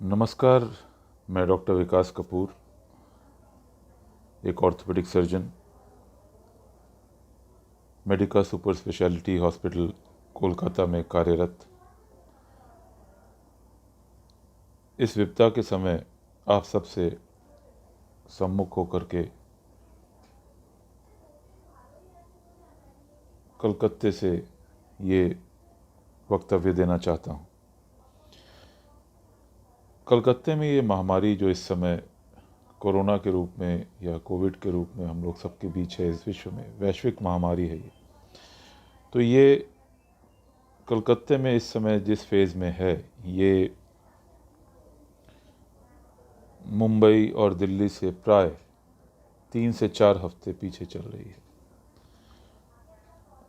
नमस्कार। मैं डॉक्टर विकास कपूर, एक orthopaedic surgeon, Medica super speciality hospital Kolkata में कार्यरत। इस विपदा के समय आप सबसे सम्मुख होकर के कलकत्ते से ये वक्तव्य देना चाहता हूँ। कलकत्ते में ये महामारी जो इस समय कोरोना के रूप में या कोविड के रूप में हम लोग सबके बीच है, इस विश्व में वैश्विक महामारी है ये। तो ये कलकत्ते में इस समय जिस फेज़ में है, ये मुंबई और दिल्ली से प्राय 3 से 4 हफ्ते पीछे चल रही है।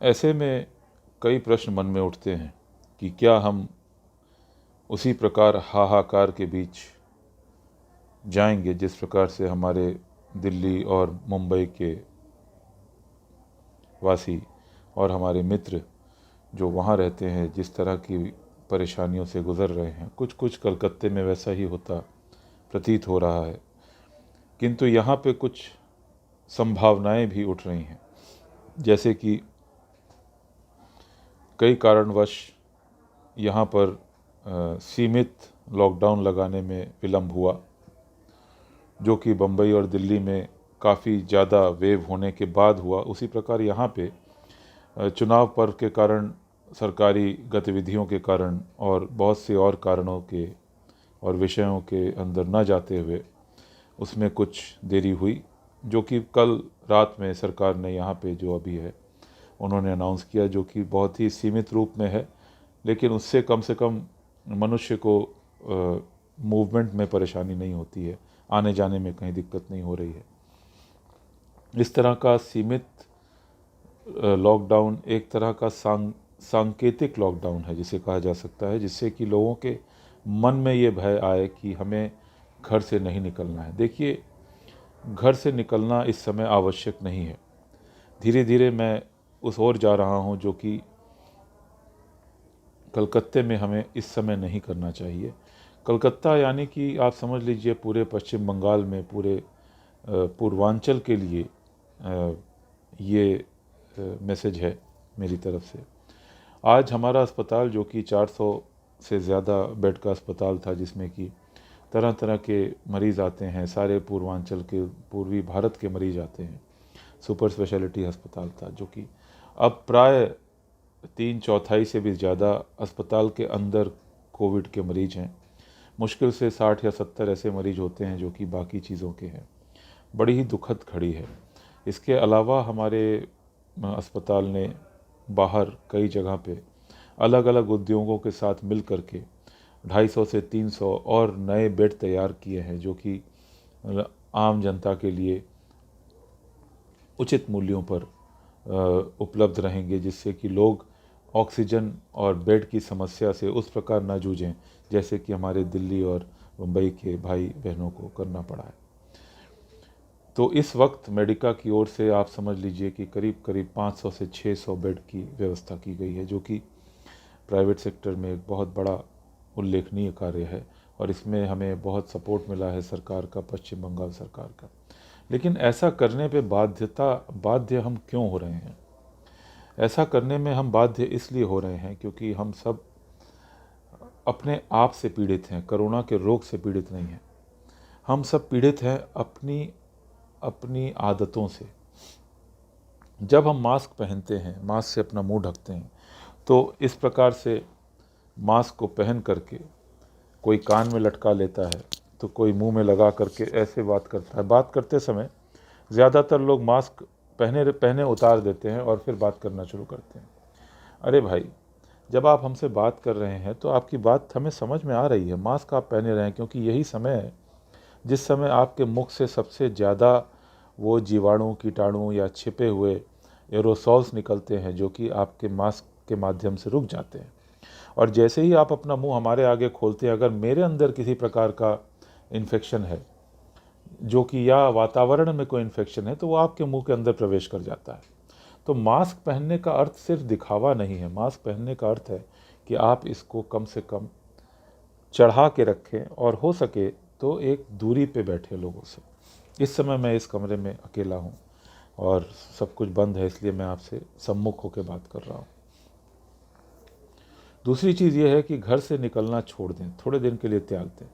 ऐसे में कई प्रश्न मन में उठते हैं कि क्या हम उसी प्रकार हाहाकार के बीच जाएंगे जिस प्रकार से हमारे दिल्ली और मुंबई के वासी और हमारे मित्र जो वहाँ रहते हैं जिस तरह की परेशानियों से गुज़र रहे हैं। कुछ कलकत्ते में वैसा ही होता प्रतीत हो रहा है, किंतु यहाँ पे कुछ संभावनाएं भी उठ रही हैं, जैसे कि कई कारणवश यहाँ पर सीमित लॉकडाउन लगाने में विलम्ब हुआ, जो कि बम्बई और दिल्ली में काफ़ी ज़्यादा वेव होने के बाद हुआ। उसी प्रकार यहाँ पे चुनाव पर्व के कारण, सरकारी गतिविधियों के कारण और बहुत से और कारणों के और विषयों के अंदर न जाते हुए उसमें कुछ देरी हुई, जो कि कल रात में सरकार ने यहाँ पे जो अभी है उन्होंने अनाउंस किया, जो कि बहुत ही सीमित रूप में है, लेकिन उससे कम से कम मनुष्य को मूवमेंट में परेशानी नहीं होती है, आने जाने में कहीं दिक्कत नहीं हो रही है। इस तरह का सीमित लॉकडाउन एक तरह का सांकेतिक लॉकडाउन है जिसे कहा जा सकता है, जिससे कि लोगों के मन में ये भय आए कि हमें घर से नहीं निकलना है। देखिए, घर से निकलना इस समय आवश्यक नहीं है। धीरे धीरे मैं उस ओर जा रहा हूँ जो कि कलकत्ते में हमें इस समय नहीं करना चाहिए। कलकत्ता यानी कि आप समझ लीजिए पूरे पश्चिम बंगाल में, पूरे पूर्वांचल के लिए ये मैसेज है मेरी तरफ से। आज हमारा अस्पताल, जो कि 400 से ज़्यादा बेड का अस्पताल था, जिसमें कि तरह तरह के मरीज़ आते हैं, सारे पूर्वांचल के, पूर्वी भारत के मरीज़ आते हैं, सुपर स्पेशलिटी अस्पताल था, जो कि अब प्राय 3/4 से भी ज़्यादा अस्पताल के अंदर कोविड के मरीज़ हैं। मुश्किल से 60 या 70 ऐसे मरीज़ होते हैं जो कि बाकी चीज़ों के हैं। बड़ी ही दुखद घड़ी है। इसके अलावा हमारे अस्पताल ने बाहर कई जगह पे अलग अलग उद्योगों के साथ मिल कर के 250 से 300 और नए बेड तैयार किए हैं, जो कि आम जनता के लिए उचित मूल्यों पर उपलब्ध रहेंगे, जिससे कि लोग ऑक्सीजन और बेड की समस्या से उस प्रकार ना जूझें जैसे कि हमारे दिल्ली और मुंबई के भाई बहनों को करना पड़ा है। तो इस वक्त मेडिका की ओर से आप समझ लीजिए कि करीब करीब 500 से 600 बेड की व्यवस्था की गई है, जो कि प्राइवेट सेक्टर में एक बहुत बड़ा उल्लेखनीय कार्य है, और इसमें हमें बहुत सपोर्ट मिला है सरकार का, पश्चिम बंगाल सरकार का। लेकिन ऐसा करने पे बाध्य हम क्यों हो रहे हैं? ऐसा करने में हम बाध्य इसलिए हो रहे हैं क्योंकि हम सब अपने आप से पीड़ित हैं, कोरोना के रोग से पीड़ित नहीं हैं। हम सब पीड़ित हैं अपनी आदतों से। जब हम मास्क पहनते हैं, मास्क से अपना मुंह ढकते हैं, तो इस प्रकार से मास्क को पहन करके कोई कान में लटका लेता है, तो कोई मुंह में लगा करके ऐसे बात करता है। बात करते समय ज़्यादातर लोग मास्क पहने उतार देते हैं और फिर बात करना शुरू करते हैं। अरे भाई, जब आप हमसे बात कर रहे हैं तो आपकी बात हमें समझ में आ रही है, मास्क आप पहने रहें, क्योंकि यही समय है जिस समय आपके मुख से सबसे ज़्यादा वो जीवाणु, कीटाणु या छिपे हुए एरोसॉल्स निकलते हैं, जो कि आपके मास्क के माध्यम से रुक जाते हैं। और जैसे ही आप अपना मुंह हमारे आगे खोलते हैं, अगर मेरे अंदर किसी प्रकार का इन्फेक्शन है, जो कि या वातावरण में कोई इन्फेक्शन है, तो वो आपके मुंह के अंदर प्रवेश कर जाता है। तो मास्क पहनने का अर्थ सिर्फ दिखावा नहीं है। मास्क पहनने का अर्थ है कि आप इसको कम से कम चढ़ा के रखें और हो सके तो एक दूरी पे बैठे लोगों से। इस समय मैं इस कमरे में अकेला हूँ और सब कुछ बंद है, इसलिए मैं आपसे सम्मुख होकर बात कर रहा हूँ। दूसरी चीज़ ये है कि घर से निकलना छोड़ दें, थोड़े दिन के लिए त्याग दें।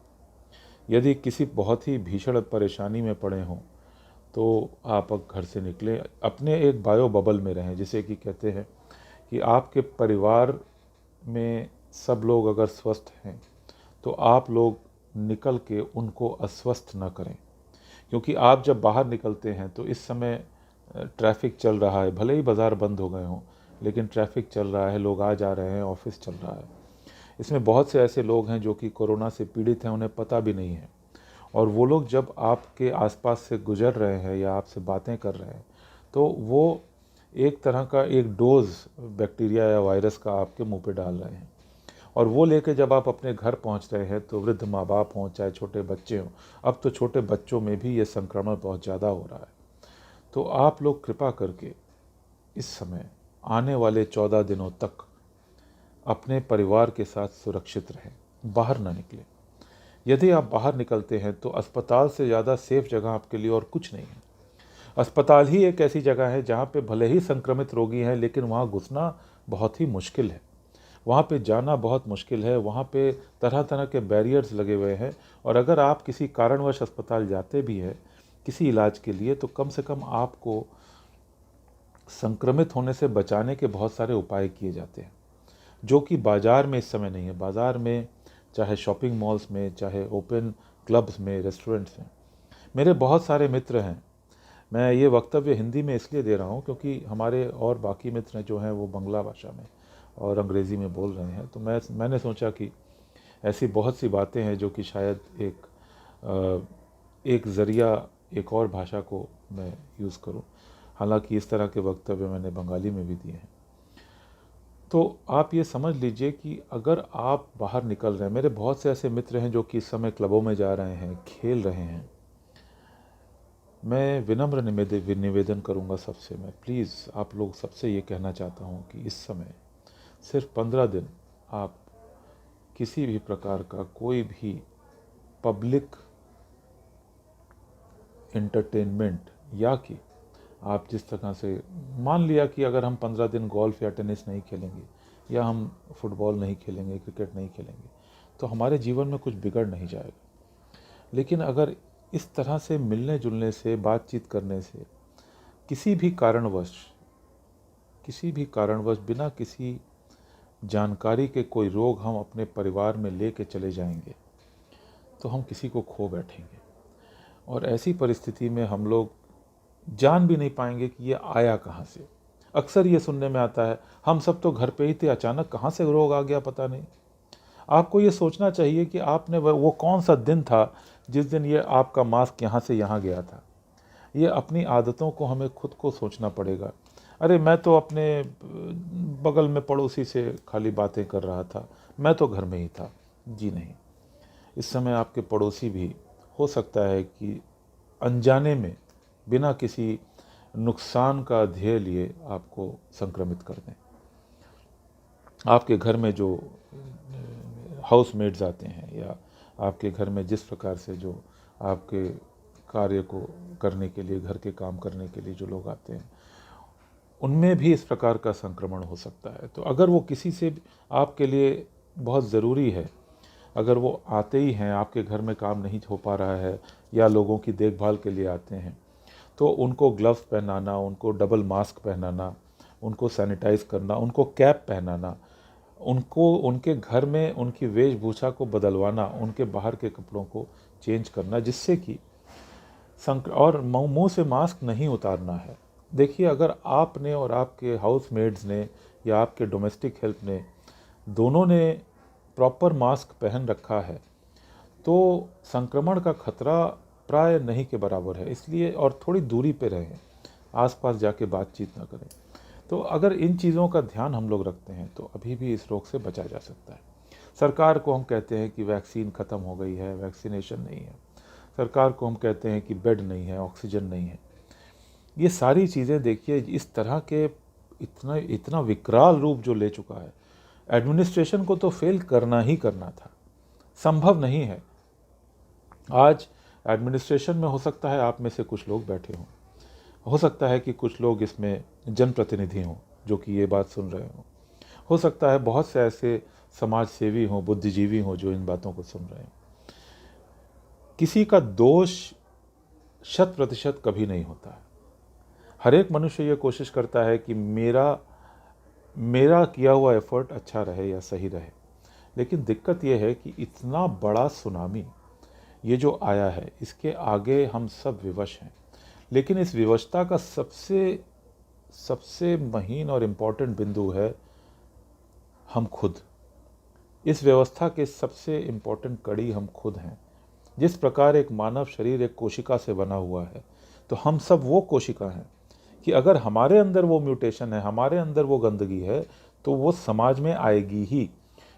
यदि किसी बहुत ही भीषण परेशानी में पड़े हों तो आप अब घर से निकलें, अपने एक बायो बबल में रहें, जिसे कि कहते हैं कि आपके परिवार में सब लोग अगर स्वस्थ हैं तो आप लोग निकल के उनको अस्वस्थ ना करें। क्योंकि आप जब बाहर निकलते हैं तो इस समय ट्रैफिक चल रहा है, भले ही बाज़ार बंद हो गए हों लेकिन ट्रैफिक चल रहा है, लोग आ जा रहे हैं, ऑफिस चल रहा है। इसमें बहुत से ऐसे लोग हैं जो कि कोरोना से पीड़ित हैं, उन्हें पता भी नहीं है, और वो लोग जब आपके आसपास से गुजर रहे हैं या आपसे बातें कर रहे हैं तो वो एक तरह का एक डोज बैक्टीरिया या वायरस का आपके मुंह पे डाल रहे हैं, और वो लेके जब आप अपने घर पहुंच रहे हैं तो वृद्ध माँ बाप हों चाहे छोटे बच्चे हों, अब तो छोटे बच्चों में भी ये संक्रमण बहुत ज़्यादा हो रहा है। तो आप लोग कृपा करके इस समय आने वाले 14 दिनों तक अपने परिवार के साथ सुरक्षित रहें, बाहर ना निकलें। यदि आप बाहर निकलते हैं तो अस्पताल से ज़्यादा सेफ जगह आपके लिए और कुछ नहीं है। अस्पताल ही एक ऐसी जगह है जहाँ पे भले ही संक्रमित रोगी हैं लेकिन वहाँ घुसना बहुत ही मुश्किल है, वहाँ पे जाना बहुत मुश्किल है, वहाँ पे तरह तरह के बैरियर्स लगे हुए हैं। और अगर आप किसी कारणवश अस्पताल जाते भी हैं किसी इलाज के लिए तो कम से कम आपको संक्रमित होने से बचाने के बहुत सारे उपाय किए जाते हैं, जो कि बाज़ार में इस समय नहीं है। बाज़ार में चाहे शॉपिंग मॉल्स में, चाहे ओपन क्लब्स में, रेस्टोरेंट्स में, मेरे बहुत सारे मित्र हैं। मैं ये वक्तव्य हिंदी में इसलिए दे रहा हूँ क्योंकि हमारे और बाकी मित्र जो हैं वो बांग्ला भाषा में और अंग्रेज़ी में बोल रहे हैं। तो मैंने सोचा कि ऐसी बहुत सी बातें हैं जो कि शायद एक ज़रिया एक और भाषा को मैं यूज़ करूँ। हालांकि इस तरह के वक्तव्य मैंने बंगाली में भी दिए हैं। तो आप ये समझ लीजिए कि अगर आप बाहर निकल रहे हैं, मेरे बहुत से ऐसे मित्र हैं जो कि इस समय क्लबों में जा रहे हैं, खेल रहे हैं, मैं विनम्र निवेदन करूंगा सबसे, मैं प्लीज़ आप लोग सबसे ये कहना चाहता हूं कि इस समय सिर्फ 15 दिन आप किसी भी प्रकार का कोई भी पब्लिक एंटरटेनमेंट, या कि आप जिस तरह से मान लिया कि अगर हम 15 दिन गोल्फ या टेनिस नहीं खेलेंगे या हम फुटबॉल नहीं खेलेंगे, क्रिकेट नहीं खेलेंगे तो हमारे जीवन में कुछ बिगड़ नहीं जाएगा। लेकिन अगर इस तरह से मिलने जुलने से, बातचीत करने से किसी भी कारणवश बिना किसी जानकारी के कोई रोग हम अपने परिवार में लेके चले जाएंगे तो हम किसी को खो बैठेंगे, और ऐसी परिस्थिति में हम लोग जान भी नहीं पाएंगे कि ये आया कहाँ से। अक्सर ये सुनने में आता है हम सब तो घर पे ही थे, अचानक कहाँ से रोग आ गया पता नहीं। आपको ये सोचना चाहिए कि आपने वो कौन सा दिन था जिस दिन ये आपका मास्क यहाँ से यहाँ गया था। ये अपनी आदतों को हमें खुद को सोचना पड़ेगा। अरे मैं तो अपने बगल में पड़ोसी से खाली बातें कर रहा था, मैं तो घर में ही था। जी नहीं, इस समय आपके पड़ोसी भी हो सकता है कि अनजाने में बिना किसी नुकसान का ध्येय लिए आपको संक्रमित कर दें। आपके घर में जो हाउसमेट्स आते हैं या आपके घर में जिस प्रकार से जो आपके कार्य को करने के लिए, घर के काम करने के लिए जो लोग आते हैं, उनमें भी इस प्रकार का संक्रमण हो सकता है। तो अगर वो किसी से आपके लिए बहुत ज़रूरी है, अगर वो आते ही हैं, आपके घर में काम नहीं हो पा रहा है या लोगों की देखभाल के लिए आते हैं, तो उनको ग्लव्स पहनाना, उनको डबल मास्क पहनाना, उनको सैनिटाइज़ करना, उनको कैप पहनाना, उनको उनके घर में उनकी वेशभूषा को बदलवाना, उनके बाहर के कपड़ों को चेंज करना, जिससे कि और मुंह से मास्क नहीं उतारना है। देखिए, अगर आपने और आपके हाउसमेट्स ने या आपके डोमेस्टिक हेल्प ने दोनों ने प्रॉपर मास्क पहन रखा है तो संक्रमण का खतरा प्राय नहीं के बराबर है। इसलिए और थोड़ी दूरी पे रहें, आसपास जाके बातचीत ना करें। तो अगर इन चीज़ों का ध्यान हम लोग रखते हैं तो अभी भी इस रोग से बचा जा सकता है। सरकार को हम कहते हैं कि वैक्सीन ख़त्म हो गई है, वैक्सीनेशन नहीं है। सरकार को हम कहते हैं कि बेड नहीं है, ऑक्सीजन नहीं है। ये सारी चीज़ें देखिए इस तरह के इतना विकराल रूप जो ले चुका है, एडमिनिस्ट्रेशन को तो फेल करना ही करना था। संभव नहीं है। आज एडमिनिस्ट्रेशन में हो सकता है आप में से कुछ लोग बैठे हों, हो सकता है कि कुछ लोग इसमें जनप्रतिनिधि हों जो कि ये बात सुन रहे हों, हो सकता है बहुत से ऐसे समाज सेवी हों, बुद्धिजीवी हों जो इन बातों को सुन रहे हैं। किसी का दोष 100% कभी नहीं होता है। हर एक मनुष्य ये कोशिश करता है कि मेरा किया हुआ एफर्ट अच्छा रहे या सही रहे। लेकिन दिक्कत ये है कि इतना बड़ा सुनामी ये जो आया है, इसके आगे हम सब विवश हैं। लेकिन इस विवशता का सबसे महीन और इम्पॉर्टेंट बिंदु है हम खुद। इस व्यवस्था के सबसे इम्पॉर्टेंट कड़ी हम खुद हैं। जिस प्रकार एक मानव शरीर एक कोशिका से बना हुआ है, तो हम सब वो कोशिका हैं कि अगर हमारे अंदर वो म्यूटेशन है, हमारे अंदर वो गंदगी है, तो वो समाज में आएगी ही।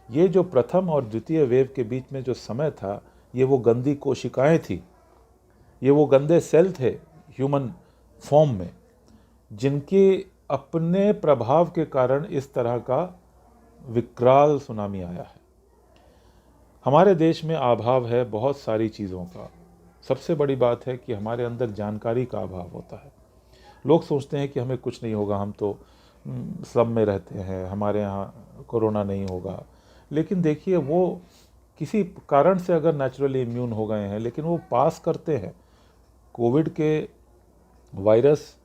ये जो प्रथम और द्वितीय वेव के बीच में जो समय था, ये वो गंदी कोशिकाएं थी, ये वो गंदे सेल थे ह्यूमन फॉर्म में, जिनके अपने प्रभाव के कारण इस तरह का विकराल सुनामी आया है। हमारे देश में अभाव है बहुत सारी चीज़ों का। सबसे बड़ी बात है कि हमारे अंदर जानकारी का अभाव होता है। लोग सोचते हैं कि हमें कुछ नहीं होगा, हम तो स्लम में रहते हैं, हमारे यहाँ कोरोना नहीं होगा। लेकिन देखिए, वो किसी कारण से अगर नेचुरली इम्यून हो गए हैं, लेकिन वो पास करते हैं। कोविड के वायरस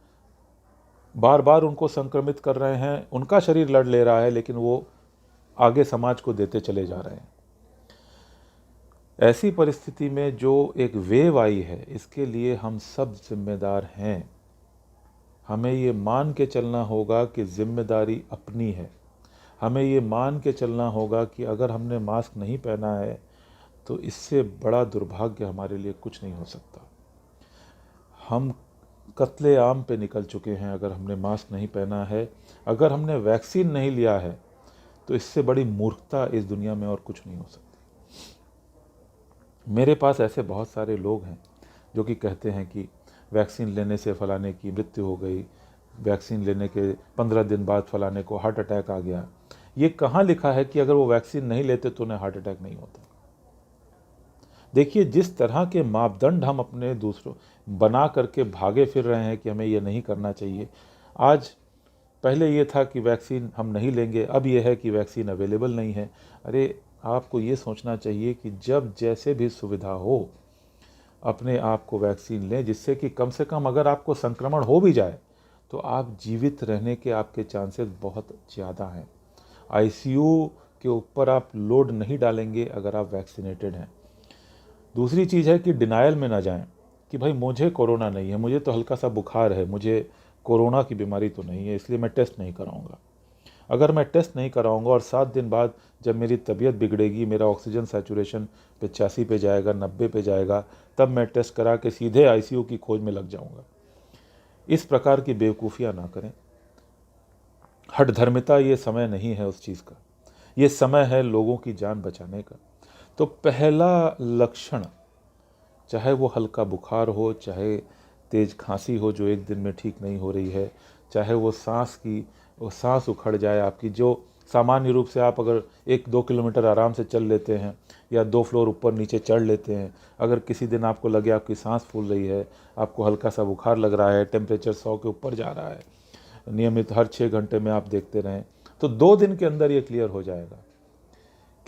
बार बार उनको संक्रमित कर रहे हैं, उनका शरीर लड़ ले रहा है, लेकिन वो आगे समाज को देते चले जा रहे हैं। ऐसी परिस्थिति में जो एक वेव आई है, इसके लिए हम सब जिम्मेदार हैं। हमें ये मान के चलना होगा कि जिम्मेदारी अपनी है। हमें ये मान के चलना होगा कि अगर हमने मास्क नहीं पहना है, तो इससे बड़ा दुर्भाग्य हमारे लिए कुछ नहीं हो सकता। हम कत्ले आम पे निकल चुके हैं अगर हमने मास्क नहीं पहना है। अगर हमने वैक्सीन नहीं लिया है, तो इससे बड़ी मूर्खता इस दुनिया में और कुछ नहीं हो सकती। मेरे पास ऐसे बहुत सारे लोग हैं जो कि कहते हैं कि वैक्सीन लेने से फलाने की मृत्यु हो गई, वैक्सीन लेने के 15 दिन बाद फलाने को हार्ट अटैक आ गया। ये कहाँ लिखा है कि अगर वो वैक्सीन नहीं लेते तो उन्हें हार्ट अटैक नहीं होता? देखिए, जिस तरह के मापदंड हम अपने दूसरों बना करके भागे फिर रहे हैं कि हमें ये नहीं करना चाहिए। आज पहले ये था कि वैक्सीन हम नहीं लेंगे, अब ये है कि वैक्सीन अवेलेबल नहीं है। अरे, आपको ये सोचना चाहिए कि जब जैसे भी सुविधा हो, अपने आप को वैक्सीन लें, जिससे कि कम से कम अगर आपको संक्रमण हो भी जाए तो आप जीवित रहने के आपके चांसेस बहुत ज़्यादा हैं। आईसीयू के ऊपर आप लोड नहीं डालेंगे अगर आप वैक्सीनेटेड हैं। दूसरी चीज़ है कि डिनायल में ना जाएं कि भाई मुझे कोरोना नहीं है, मुझे तो हल्का सा बुखार है, मुझे कोरोना की बीमारी तो नहीं है, इसलिए मैं टेस्ट नहीं कराऊंगा। अगर मैं टेस्ट नहीं कराऊंगा और 7 दिन बाद जब मेरी तबीयत बिगड़ेगी, मेरा ऑक्सीजन सैचुरेशन 85 पे जाएगा, 90 पे जाएगा, तब मैं टेस्ट करा के सीधे आईसीयू की खोज में लग जाऊंगा। इस प्रकार की बेवकूफ़ियाँ ना करें। हठधर्मिता ये समय नहीं है उस चीज़ का, ये समय है लोगों की जान बचाने का। तो पहला लक्षण, चाहे वो हल्का बुखार हो, चाहे तेज़ खांसी हो जो एक दिन में ठीक नहीं हो रही है, चाहे वो सांस उखड़ जाए आपकी, जो सामान्य रूप से आप अगर 1-2 किलोमीटर आराम से चल लेते हैं या 2 फ्लोर ऊपर नीचे चढ़ लेते हैं, अगर किसी दिन आपको लगे आपकी सांस फूल रही है, आपको हल्का सा बुखार लग रहा है, टेम्परेचर 100 के ऊपर जा रहा है, नियमित हर 6 घंटे में आप देखते रहें, तो 2 दिन के अंदर ये क्लियर हो जाएगा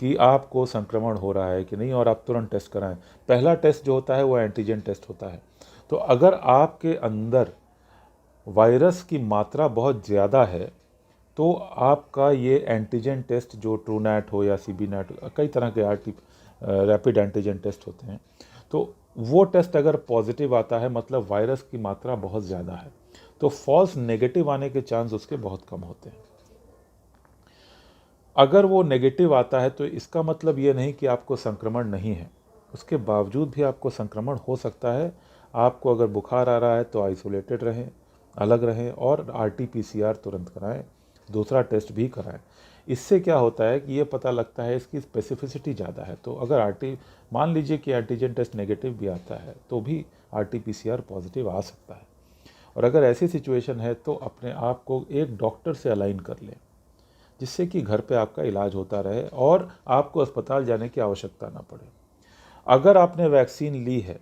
कि आपको संक्रमण हो रहा है कि नहीं, और आप तुरंत टेस्ट कराएं। पहला टेस्ट जो होता है वो एंटीजन टेस्ट होता है। तो अगर आपके अंदर वायरस की मात्रा बहुत ज़्यादा है, तो आपका ये एंटीजन टेस्ट, जो ट्रूनैट हो या सीबीनैट, कई तरह के रैपिड एंटीजन टेस्ट होते हैं, तो वो टेस्ट अगर पॉजिटिव आता है, मतलब वायरस की मात्रा बहुत ज़्यादा है, तो फॉल्स नेगेटिव आने के चांस उसके बहुत कम होते हैं। अगर वो नेगेटिव आता है तो इसका मतलब ये नहीं कि आपको संक्रमण नहीं है, उसके बावजूद भी आपको संक्रमण हो सकता है। आपको अगर बुखार आ रहा है तो आइसोलेटेड रहें, अलग रहें, और RT-PCR तुरंत कराएं, दूसरा टेस्ट भी कराएं। इससे क्या होता है कि ये पता लगता है इसकी स्पेसिफिसिटी ज़्यादा है। तो अगर मान लीजिए कि एंटीजन टेस्ट नेगेटिव भी आता है, तो भी RT-PCR पॉजिटिव आ सकता है। और अगर ऐसी सिचुएशन है तो अपने आप को एक डॉक्टर से अलाइन कर लें, जिससे कि घर पे आपका इलाज होता रहे और आपको अस्पताल जाने की आवश्यकता ना पड़े। अगर आपने वैक्सीन ली है,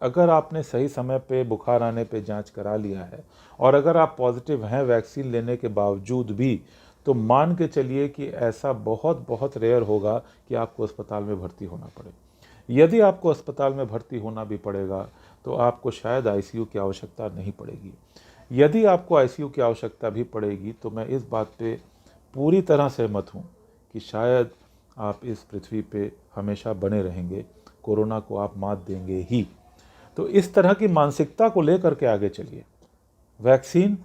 अगर आपने सही समय पे बुखार आने पे जांच करा लिया है और अगर आप पॉजिटिव हैं वैक्सीन लेने के बावजूद भी, तो मान के चलिए कि ऐसा बहुत बहुत रेयर होगा कि आपको अस्पताल में भर्ती होना पड़े। यदि आपको अस्पताल में भर्ती होना भी पड़ेगा तो आपको शायद आईसीयू की आवश्यकता नहीं पड़ेगी। यदि आपको आईसीयू की आवश्यकता भी पड़ेगी तो मैं इस बात पे पूरी तरह सहमत हूँ कि शायद आप इस पृथ्वी पे हमेशा बने रहेंगे, कोरोना को आप मात देंगे ही। तो इस तरह की मानसिकता को लेकर के आगे चलिए। वैक्सीन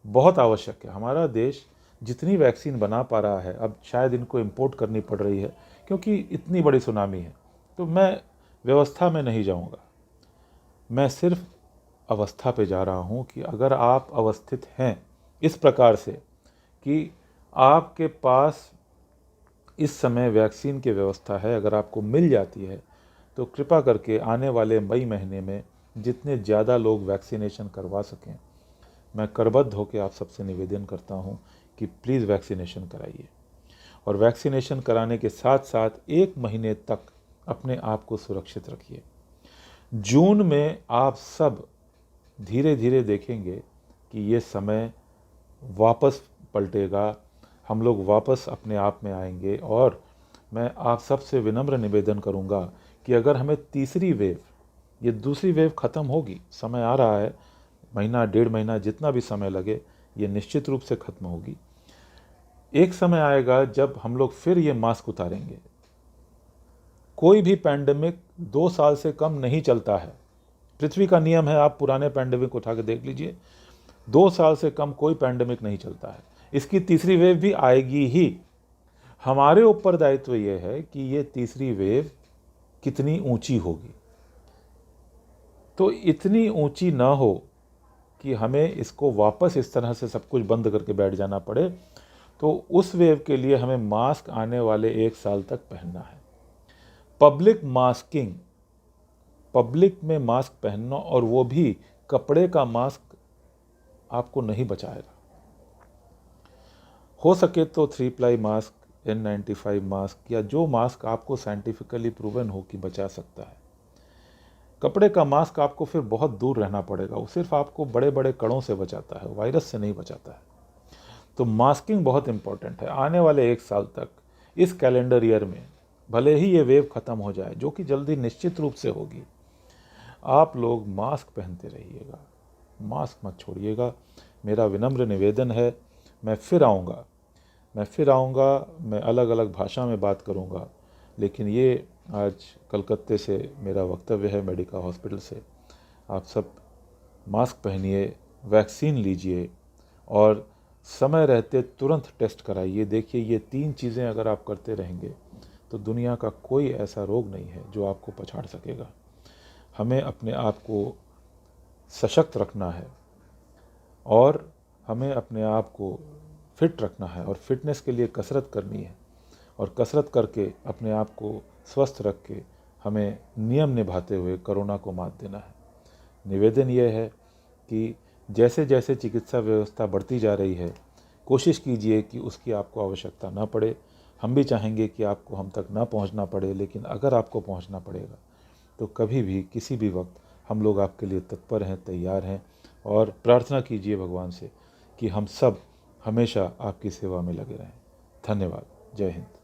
बहुत आवश्यक है। हमारा देश जितनी वैक्सीन बना पा रहा है, अब शायद इनको इंपोर्ट करनी पड़ रही है क्योंकि इतनी बड़ी सुनामी है। तो मैं व्यवस्था में नहीं जाऊंगा, मैं सिर्फ अवस्था पे जा रहा हूं कि अगर आप अवस्थित हैं इस प्रकार से कि आपके पास इस समय वैक्सीन की व्यवस्था है, अगर आपको मिल जाती है, तो कृपा करके आने वाले मई महीने में जितने ज़्यादा लोग वैक्सीनेशन करवा सकें, मैं करबद्ध होकर आप सबसे निवेदन करता हूं कि प्लीज़ वैक्सीनेशन कराइए। और वैक्सीनेशन कराने के साथ साथ 1 महीने तक अपने आप को सुरक्षित रखिए। जून में आप सब धीरे धीरे देखेंगे कि ये समय वापस पलटेगा, हम लोग वापस अपने आप में आएंगे। और मैं आप सबसे विनम्र निवेदन करूंगा कि अगर हमें तीसरी वेव, ये दूसरी वेव ख़त्म होगी, समय आ रहा है, महीना 1.5 महीना जितना भी समय लगे, ये निश्चित रूप से ख़त्म होगी। एक समय आएगा जब हम लोग फिर ये मास्क उतारेंगे। कोई भी पैंडेमिक 2 साल से कम नहीं चलता है, पृथ्वी का नियम है। आप पुराने पैंडेमिक उठा के देख लीजिए, 2 साल से कम कोई पैंडेमिक नहीं चलता है। इसकी तीसरी वेव भी आएगी ही। हमारे ऊपर दायित्व ये है कि ये तीसरी वेव कितनी ऊंची होगी, तो इतनी ऊंची ना हो कि हमें इसको वापस इस तरह से सब कुछ बंद करके बैठ जाना पड़े। तो उस वेव के लिए हमें मास्क आने वाले 1 साल तक पहनना है। पब्लिक मास्किंग, पब्लिक में मास्क पहनना, और वो भी कपड़े का मास्क, आपको नहीं बचाएगा। हो सके तो 3 प्लाई मास्क, N95 मास्क, या जो मास्क आपको साइंटिफिकली प्रूवन हो कि बचा सकता है। कपड़े का मास्क आपको फिर बहुत दूर रहना पड़ेगा, वो सिर्फ आपको बड़े बड़े कणों से बचाता है, वायरस से नहीं बचाता है। तो मास्किंग बहुत इंपॉर्टेंट है। आने वाले 1 साल तक, इस कैलेंडर ईयर में, भले ही ये वेव ख़त्म हो जाए, जो कि जल्दी निश्चित रूप से होगी, आप लोग मास्क पहनते रहिएगा, मास्क मत छोड़िएगा। मेरा विनम्र निवेदन है। मैं फिर आऊँगा, मैं अलग अलग भाषा में बात करूँगा, लेकिन ये आज कलकत्ते से मेरा वक्तव्य है, मेडिका हॉस्पिटल से। आप सब मास्क पहनिए, वैक्सीन लीजिए और समय रहते तुरंत टेस्ट कराइए। देखिए, ये 3 चीज़ें अगर आप करते रहेंगे तो दुनिया का कोई ऐसा रोग नहीं है जो आपको पछाड़ सकेगा। हमें अपने आप को सशक्त रखना है और हमें अपने आप को फिट रखना है, और फिटनेस के लिए कसरत करनी है, और कसरत करके अपने आप को स्वस्थ रख के हमें नियम निभाते हुए कोरोना को मात देना है। निवेदन यह है कि जैसे जैसे चिकित्सा व्यवस्था बढ़ती जा रही है, कोशिश कीजिए कि उसकी आपको आवश्यकता ना पड़े। हम भी चाहेंगे कि आपको हम तक ना पहुंचना पड़े, लेकिन अगर आपको पहुंचना पड़ेगा तो कभी भी किसी भी वक्त हम लोग आपके लिए तत्पर हैं, तैयार हैं। और प्रार्थना कीजिए भगवान से कि हम सब हमेशा आपकी सेवा में लगे रहें। धन्यवाद। जय हिंद।